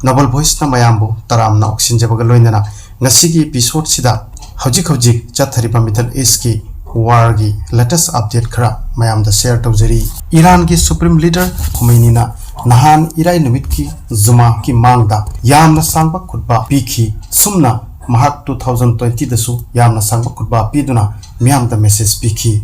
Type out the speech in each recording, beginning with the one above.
Novel Voice na mayambu taram na oxinjabaga loinana ngasigi episode sida hojik chathariba Middle East ki war gi latest update khara mayam da share tawjari. Iran ki supreme leader Khomeini na nahan irai numit ki zuma ki mangda yamna sangba khutba pikhi sumna mahak 2020 dasu yamna sangba khutba piduna miyam da message pikhi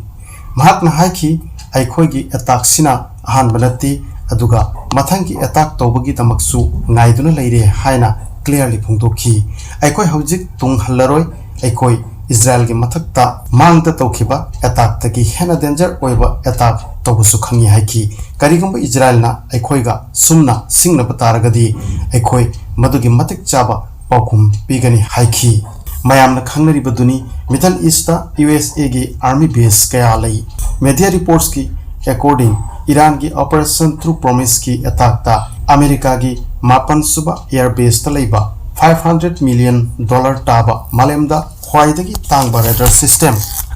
mahak na haiki aikhoi gi attack sina ahan balati aduga mathangi attack tawbagi tamaksu ngaiduna leire haina clearly phungdokhi aikhoi hojik tung hallaroi aikhoi Israel ki mathakta mangda tawkhiba attack taki hena danger oiba attack tawbusu khangi haiki karigumba Israel na aikhoi ga sumna singna pataragadi aikhoi madugi matik chaba paukum pigani haiki mayamna khangnari baduni Middle East ta USA gi army base kaya lai media reports ki according Iran ki operation True Promise ki attack ta America ki mapan suba air base ta leiba $500 million taba malemda khwaidagi tangba radar system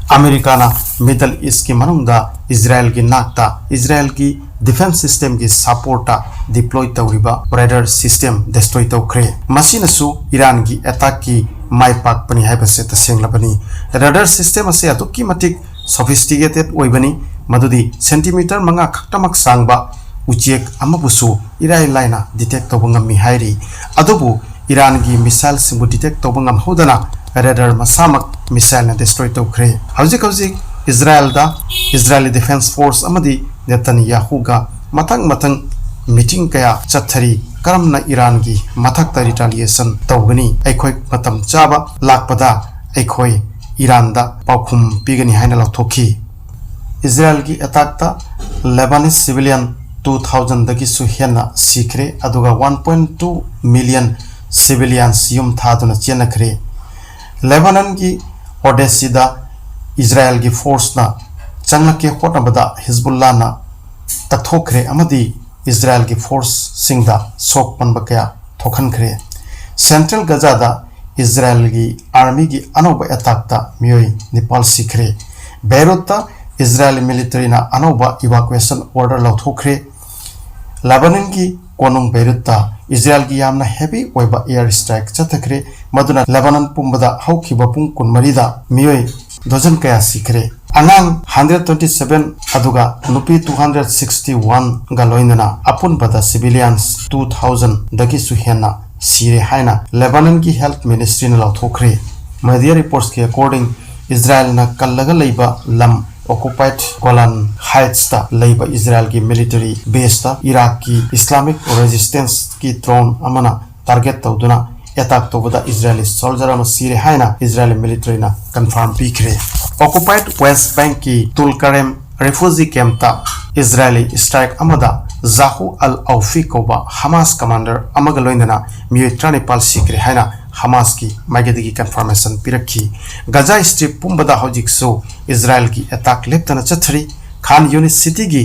America na Middle East ki manungda Israel ki nakta Israel ki defense system ki support ta deploy tawriba radar system destroy tawkhre masina su Iran ki attack ki mai pak pani haibase ta senglabani radar system ase atukki matik sophisticated oibani madudi centimeter manga khaktamak sangba uchek amabusu irai laina detect tawbangam mi hairi adubu Iran ki missile simbu detect tawbangam hodana radar masamak missile na destroy tawkhre hojik Israel da Israeli Defense Force amadi Netanyahu ga matang meeting kaya chathari karamna Iran ki mathakta retaliation tawgani aikhoi matam chaba lakpada aikhoi Iran da paukhum pigani haina lathokhi Israel ki attack ta Lebanese civilian 2000 dagi su hena sikre aduga 1.2 million civilians yum thaduna chenakre Lebanon ki Odessa da Israel ki force na changlake hotnabada Hezbollah na tathokre amadi Israel ki force singda sok panba kaya thokhankhre Central Gaza da Israel ki army ki anoba attack ta miyoi Nepal sikre Beirut ta Israeli military na anoba evacuation order lauthokre Lebanon ki konung Beirut ta Israel ki yamna heavy oiba air strike chathakre maduna Lebanon pumbada haukiba pung kunmarida miyoi dozen kaya sikre anang 127 aduga nupi 261 galoinana apun bada civilians 2000 dagi suhena sire haina Lebanon ki health ministry na lauthokre media reports ke according Israel na kallaga leiba lam occupied Golan Heights ta leiba Israel ki military base ta Iraq ki Islamic resistance ki drone amana target tawduna attack tawbada Israeli soldier ama sire haina Israeli military na confirm pikre occupied West Bank ki Tulkarem refugee camp ta Israeli strike amada Zahu al-Awfi koba Hamas commander amagaloindana miyotrani pal sikre haina Hamas ki magedigi confirmation pirakhi Gaza strip pumbada hojikso Israel ki attack leptana chathari Khan Yunis city gi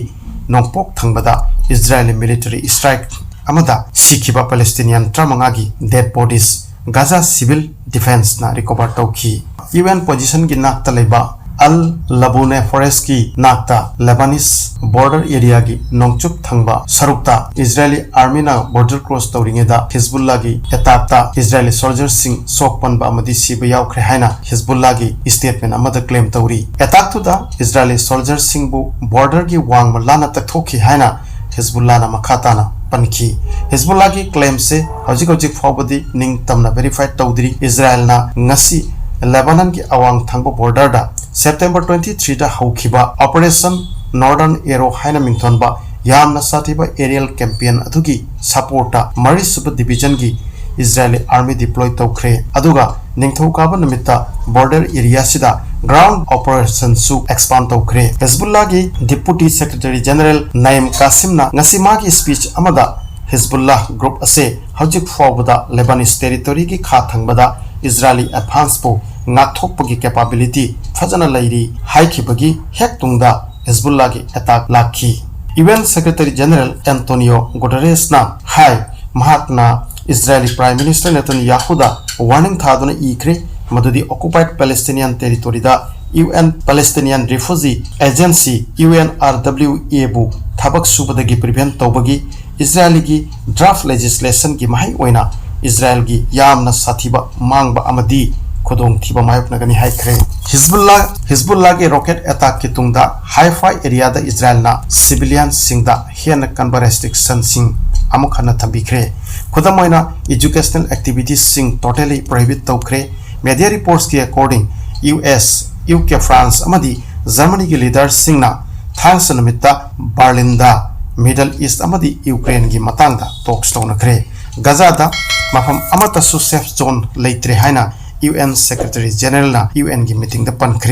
nongpok thangbada Israeli military strike amada sikhiba Palestinian tramangagi dead bodies Gaza civil defense na recover tawki UN position gi nakta leba Al Labune forest ki nakta Lebanese border area gi nongchuk thangba sarukta Israeli army na border cross tawringe da Hezbollah gi attack ta Israeli soldiers sing sokpan ba amadi siba yaukre haina Hezbollah gi statement amada claim tawri attack to da Israeli soldiers sing bu border gi wang lana takhoki haina Hezbollah na makhata na panki Hezbollah ki claim se hojik fawbadi ning tamna verified tawdri Israel na ngasi Lebanon ki awang thangba border da September 23 da haukiba Operation Northern Arrow haina mingthonba yamna satiba aerial campaign adugi supporta Mari Super Division gi Israeli army deploy tawkhre aduga ningthokaba namitta border area sida ground operation su expand tawkhre Hezbollah gi Deputy Secretary General Naim Qasim na ngasima gi speech amada Hezbollah group ase hojik fawbada Lebanese territory gi kha thangbada Israeli advance po ngathokpagi capability fajana lairi haikibagi hektungda Hezbollah gi attack lakhi UN Secretary General Antonio Guterres na hai mahakna Israeli Prime Minister Netanyahu da warning thaduna ikre madudi occupied Palestinian territory da UN Palestinian Refugee Agency UNRWA bu thabak subadagi prevent tawbagi Israel की draft legislation की माही ओइना Israel की यामना साथीबा मांगबा अमदी खुदोंग थीबा मायोकनगनी हाइखरे हिजबुल्लाह के रॉकेट अटैक की तुंगदा हाईफाई एरिया दा इजराइल ना सिविलियन सिंगदा हेन कनबा रेस्ट्रिक्शन सिंग अमुक हन थंबिखरे खुदम ओइना एजुकेशनल एक्टिविटीज सिंग टोटली प्रोहिबिट तौखरे मीडिया रिपोर्ट्स के अकॉर्डिंग यूएस यूके फ्रांस अमदी जर्मनी के लीडर्स सिंगना थांग्स नमित्ता बर्लिनदा मिडल ईस्ट अमदी यूक्रेन की मतंगदा टॉक्स तौनखरे गजादा मफम अमतसु सेफ जोन लेत्रे हाइना UN Secretary General na UN की मीटिंग द पनखरे